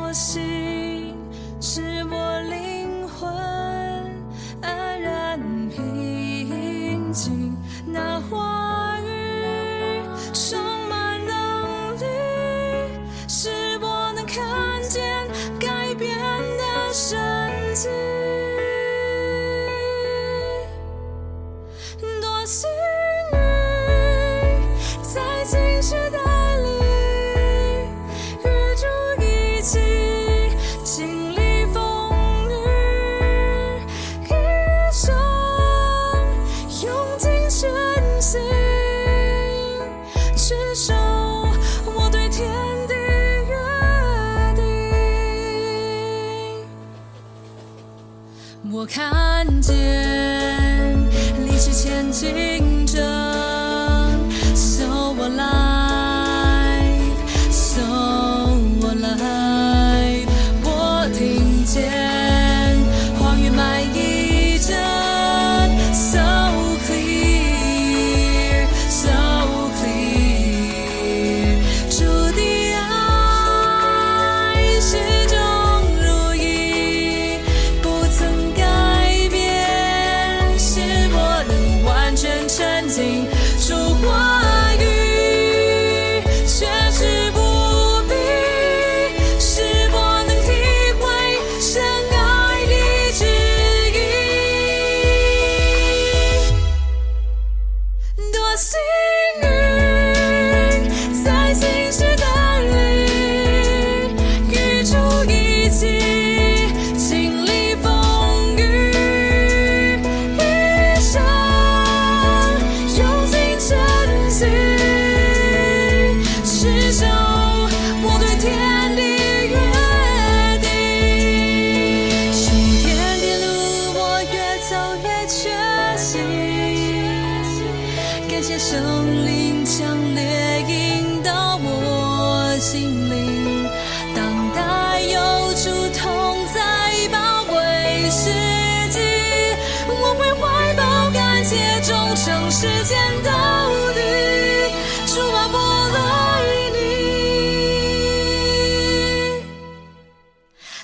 S4: 我心使我灵魂安然平静那话语充满能力使我能看见改变的神迹多幸运在新时代里与主一起经历风雨一生用尽全心持守我对天地约定我看见历史前进着 So alive, so alive 我听见话语满溢着 So clear, so clear 主的爱始终如一不曾改变使我能完全沉浸主话语确实不必使我能体会神爱的旨意多幸运在新时代里与主一起经历风雨一生用尽全心持守我对天地约感谢生灵强烈引导我心灵，当大有主同在包围世纪，我会怀抱感谢忠诚时间到底，主啊我爱你，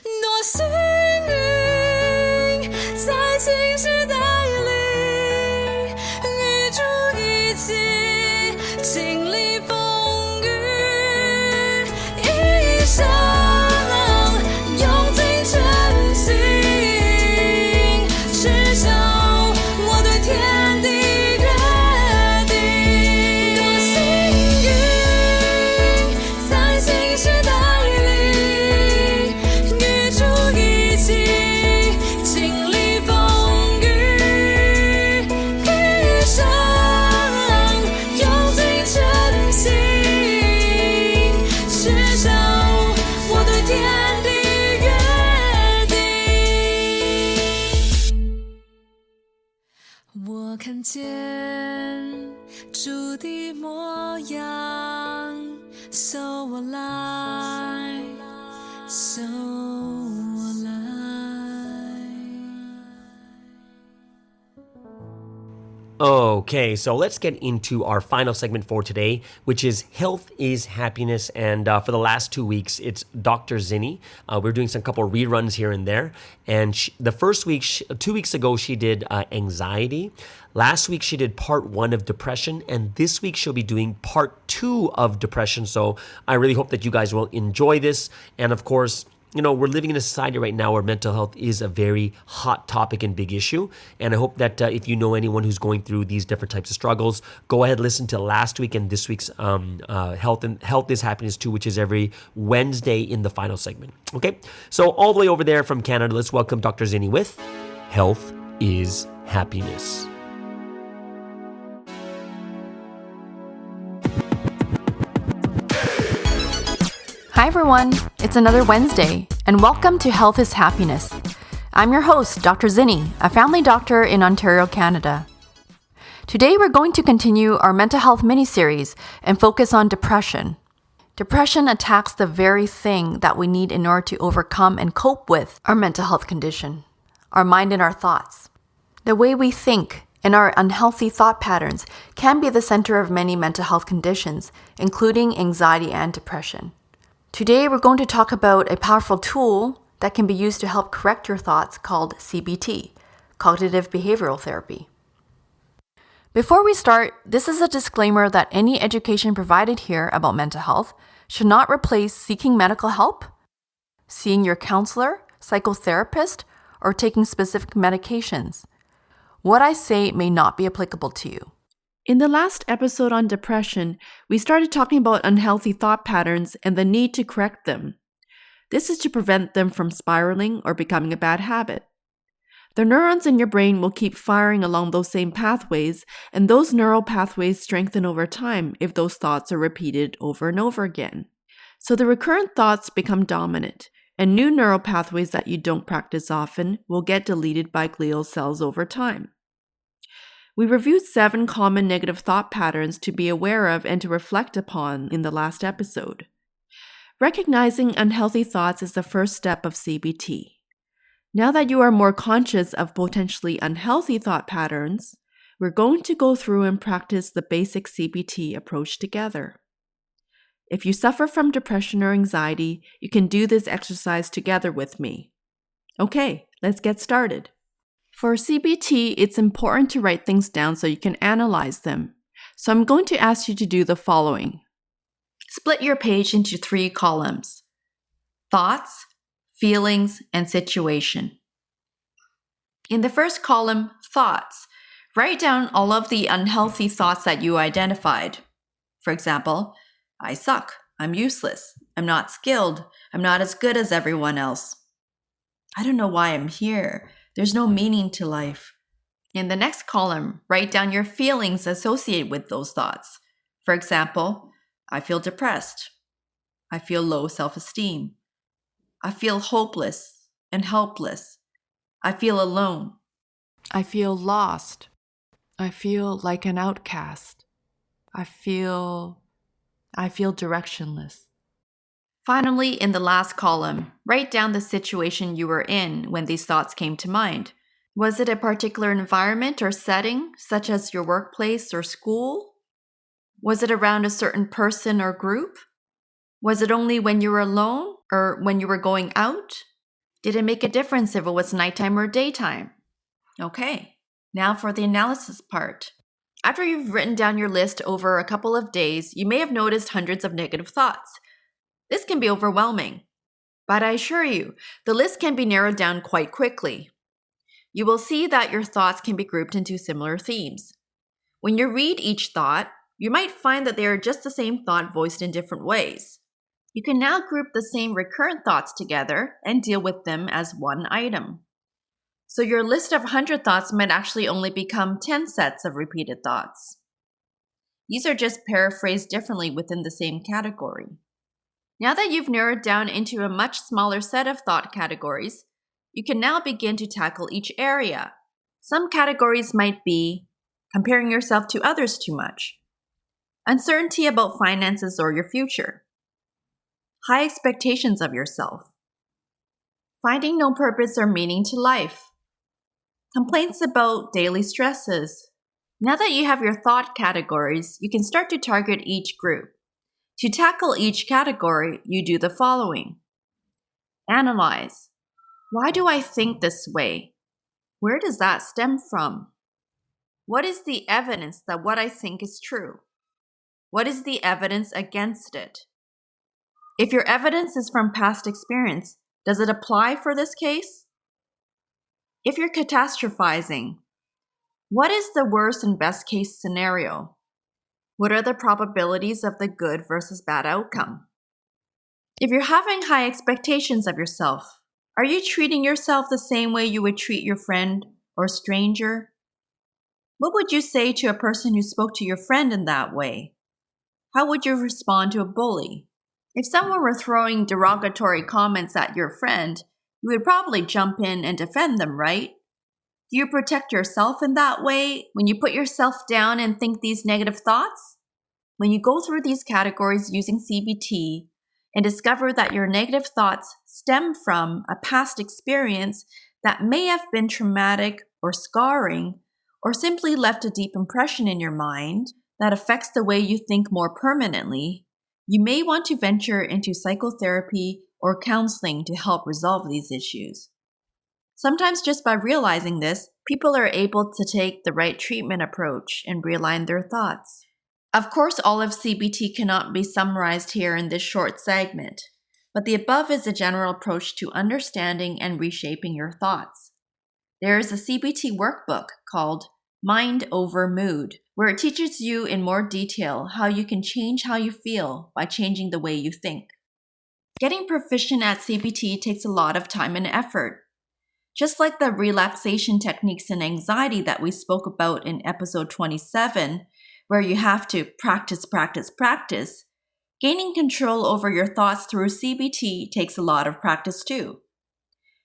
S4: 多幸运在新时代里与主一起经历风雨，一生用尽全心，至少我对天地约定，多幸运在新时代里与主一起经历风雨，一生用尽全心，至少我对天地约定。我看见主的模样，so 我来，so 我来。
S2: Okay, so let's get into our final segment for today, which is Health is Happiness. And for the last 2 weeks, it's Dr. Zinni. We're doing some couple reruns here and there. And the first week, 2 weeks ago, she did anxiety. Last week, she did part 1 of depression. And this week, she'll be doing part 2 of depression. So I really hope that you guys will enjoy this. And of course, you know, we're living in a society right now where mental health is a very hot topic and big issue. And I hope that if you know anyone who's going through these different types of struggles, go ahead and listen to last week and this week's Health is Happiness too, which is every Wednesday in the final segment. Okay, so all the way over there from Canada, let's welcome Dr. Zinni with Health is Happiness.
S5: Hi everyone, it's another Wednesday, and welcome to Health is Happiness. I'm your host, Dr. Zinni, a family doctor in Ontario, Canada. Today we're going to continue our mental health mini-series and focus on depression. Depression attacks the very thing that we need in order to overcome and cope with our mental health condition, our mind and our thoughts. The way we think and our unhealthy thought patterns can be the center of many mental health conditions, including anxiety and depression. Today, we're going to talk about a powerful tool that can be used to help correct your thoughts called CBT, Cognitive Behavioral Therapy. Before we start, this is a disclaimer that any education provided here about mental health should not replace seeking medical help, seeing your counselor, psychotherapist, or taking specific medications. What I say may not be applicable to you. In the last episode on depression, we started talking about unhealthy thought patterns and the need to correct them. This is to prevent them from spiraling or becoming a bad habit. The neurons in your brain will keep firing along those same pathways, and those neural pathways strengthen over time if those thoughts are repeated over and over again. So the recurrent thoughts become dominant, and new neural pathways that you don't practice often will get deleted by glial cells over time. We reviewed 7 common negative thought patterns to be aware of and to reflect upon in the last episode. Recognizing unhealthy thoughts is the first step of CBT. Now that you are more conscious of potentially unhealthy thought patterns, we're going to go through and practice the basic CBT approach together. If you suffer from depression or anxiety, you can do this exercise together with me. Okay, let's get started. For CBT, it's important to write things down so you can analyze them. So I'm going to ask you to do the following. Split your page into 3 columns: thoughts, feelings, and situation. In the first column, thoughts, write down all of the unhealthy thoughts that you identified. For example, I suck, I'm useless, I'm not skilled, I'm not as good as everyone else. I don't know why I'm here. There's no meaning to life. In the next column, write down your feelings associated with those thoughts. For example, I feel depressed. I feel low self-esteem. I feel hopeless and helpless. I feel alone. I feel lost. I feel like an outcast. I feel directionless. Finally, in the last column, write down the situation you were in when these thoughts came to mind. Was it a particular environment or setting, such as your workplace or school? Was it around a certain person or group? Was it only when you were alone or when you were going out? Did it make a difference if it was nighttime or daytime? Okay, now for the analysis part. After you've written down your list over a couple of days, you may have noticed hundreds of negative thoughts. This can be overwhelming, but I assure you, the list can be narrowed down quite quickly. You will see that your thoughts can be grouped into similar themes. When you read each thought, you might find that they are just the same thought voiced in different ways. You can now group the same recurrent thoughts together and deal with them as one item. So your list of 100 thoughts might actually only become 10 sets of repeated thoughts. These are just paraphrased differently within the same category. Now that you've narrowed down into a much smaller set of thought categories, you can now begin to tackle each area. Some categories might be comparing yourself to others too much, uncertainty about finances or your future, high expectations of yourself, finding no purpose or meaning to life, complaints about daily stresses. Now that you have your thought categories, you can start to target each group. To tackle each category, you do the following. Analyze. Why do I think this way? Where does that stem from? What is the evidence that what I think is true? What is the evidence against it? If your evidence is from past experience, does it apply for this case? If you're catastrophizing, what is the worst and best case scenario? What are the probabilities of the good versus bad outcome? If you're having high expectations of yourself, are you treating yourself the same way you would treat your friend or stranger? What would you say to a person who spoke to your friend in that way? How would you respond to a bully? If someone were throwing derogatory comments at your friend, you would probably jump in and defend them, right? Do you protect yourself in that way when you put yourself down and think these negative thoughts? When you go through these categories using CBT and discover that your negative thoughts stem from a past experience that may have been traumatic or scarring, or simply left a deep impression in your mind that affects the way you think more permanently, you may want to venture into psychotherapy or counseling to help resolve these issues. Sometimes just by realizing this, people are able to take the right treatment approach and realign their thoughts. Of course, all of CBT cannot be summarized here in this short segment, but the above is a general approach to understanding and reshaping your thoughts. There is a CBT workbook called Mind Over Mood, where it teaches you in more detail how you can change how you feel by changing the way you think. Getting proficient at CBT takes a lot of time and effort. Just like the relaxation techniques and anxiety that we spoke about in episode 27, where you have to practice, gaining control over your thoughts through CBT takes a lot of practice too.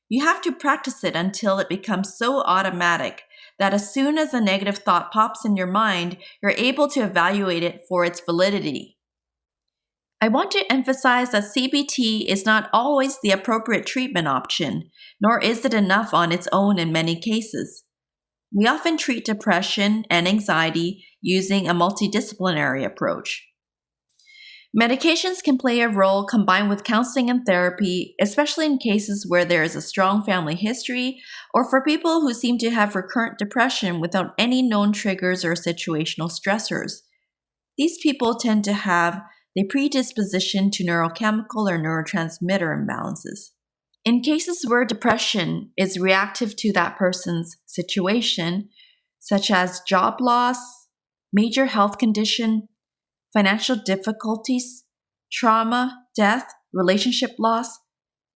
S5: You have to practice it until it becomes so automatic that as soon as a negative thought pops in your mind, you're able to evaluate it for its validity. I want to emphasize that CBT is not always the appropriate treatment option, nor is it enough on its own in many cases. We often treat depression and anxiety using a multidisciplinary approach. Medications can play a role combined with counseling and therapy, especially in cases where there is a strong family history or for people who seem to have recurrent depression without any known triggers or situational stressors. These people tend to have the predisposition to neurochemical or neurotransmitter imbalances. In cases where depression is reactive to that person's situation, such as job loss, major health condition, financial difficulties, trauma, death, relationship loss,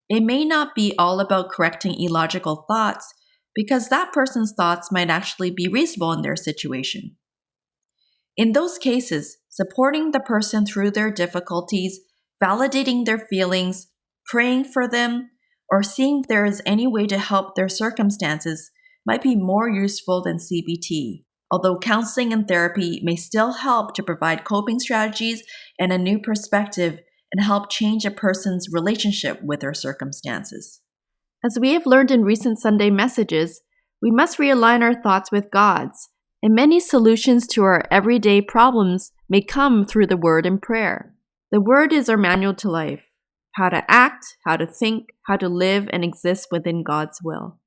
S5: it may not be all about correcting illogical thoughts because that person's thoughts might actually be reasonable in their situation. In those cases, supporting the person through their difficulties, validating their feelings, praying for them, or seeing if there is any way to help their circumstances might be more useful than CBT. although counseling and therapy may still help to provide coping strategies and a new perspective and help change a person's relationship with their circumstances. As we have learned in recent Sunday messages, we must realign our thoughts with God's, and many solutions to our everyday problems may come through the Word and prayer. The Word is our manual to life, how to act, how to think, how to live and exist within God's will.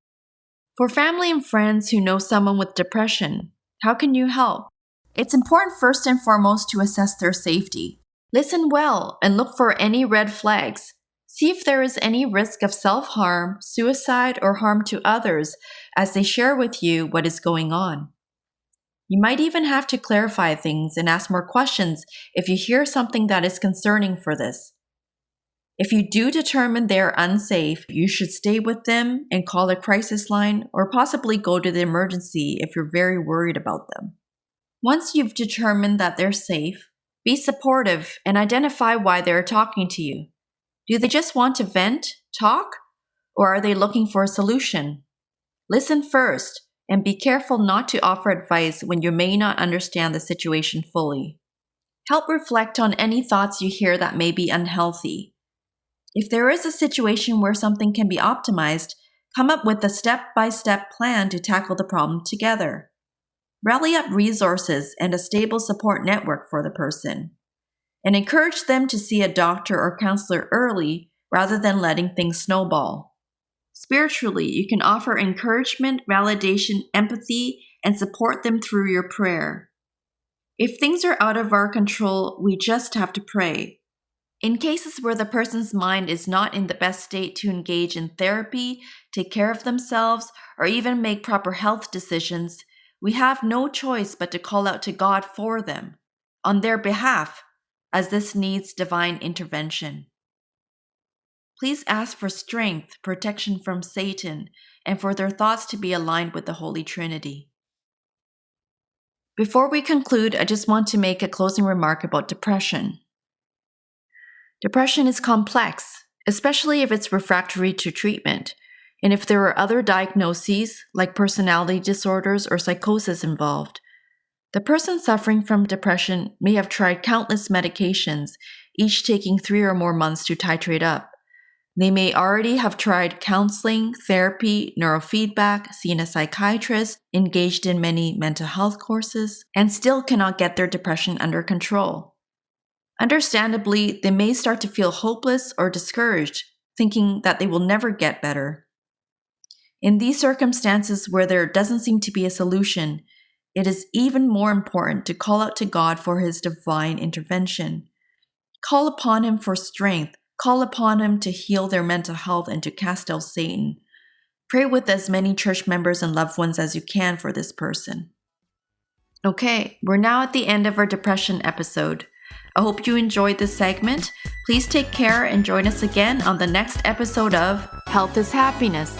S5: For family and friends who know someone with depression, how can you help? It's important first and foremost to assess their safety. Listen well and look for any red flags. See if there is any risk of self-harm, suicide, or harm to others as they share with you what is going on. You might even have to clarify things and ask more questions if you hear something that is concerning for this. If you do determine they are unsafe, you should stay with them and call a crisis line or possibly go to the emergency if you're very worried about them. Once you've determined that they're safe, be supportive and identify why they're talking to you. Do they just want to vent, talk, or are they looking for a solution? Listen first and be careful not to offer advice when you may not understand the situation fully. Help reflect on any thoughts you hear that may be unhealthy. If there is a situation where something can be optimized, come up with a step-by-step plan to tackle the problem together. Rally up resources and a stable support network for the person, and encourage them to see a doctor or counselor early rather than letting things snowball. Spiritually, you can offer encouragement, validation, empathy, and support them through your prayer. If things are out of our control, we just have to pray. In cases where the person's mind is not in the best state to engage in therapy, take care of themselves, or even make proper health decisions, we have no choice but to call out to God for them, on their behalf, as this needs divine intervention. Please ask for strength, protection from Satan, and for their thoughts to be aligned with the Holy Trinity. Before we conclude, I just want to make a closing remark about depression. Depression is complex, especially if it's refractory to treatment, and if there are other diagnoses like personality disorders or psychosis involved. The person suffering from depression may have tried countless medications, each taking 3 or more months to titrate up. They may already have tried counseling, therapy, neurofeedback, seen a psychiatrist, engaged in many mental health courses, and still cannot get their depression under control. Understandably, they may start to feel hopeless or discouraged, thinking that they will never get better. In these circumstances where there doesn't seem to be a solution, it is even more important to call out to God for His divine intervention. Call upon Him for strength. Call upon Him to heal their mental health and to cast out Satan. Pray with as many church members and loved ones as you can for this person. Okay, we're now at the end of our depression episode. I hope you enjoyed this segment. Please take care and join us again on the next episode of Health is Happiness.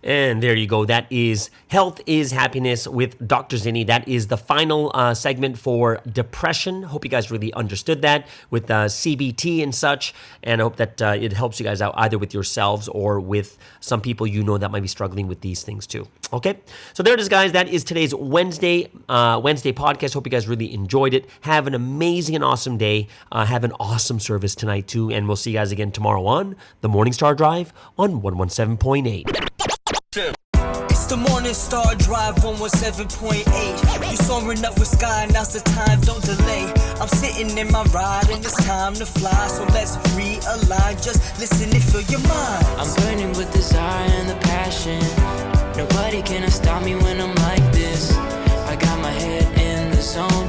S2: And there you go. That is Health is Happiness with Dr. Zinni. That is the final segment for depression. Hope you guys really understood that with CBT and such. And I hope that it helps you guys out either with yourselves or with some people you know that might be struggling with these things too. Okay? So there it is, guys. That is today's Wednesday podcast. Hope you guys really enjoyed it. Have an amazing and awesome day. Have an awesome service tonight too. And we'll see you guys again tomorrow on the Morning Star Drive on 117.8.
S1: It's the Morning Star Drive 117.8. You soaring up with sky, now's the time, don't delay. I'm sitting in my ride and it's time to fly. So let's realign, just listen and feel your mind.
S3: I'm burning with desire and the passion. Nobody can stop me when I'm like this. I got my head in the zone.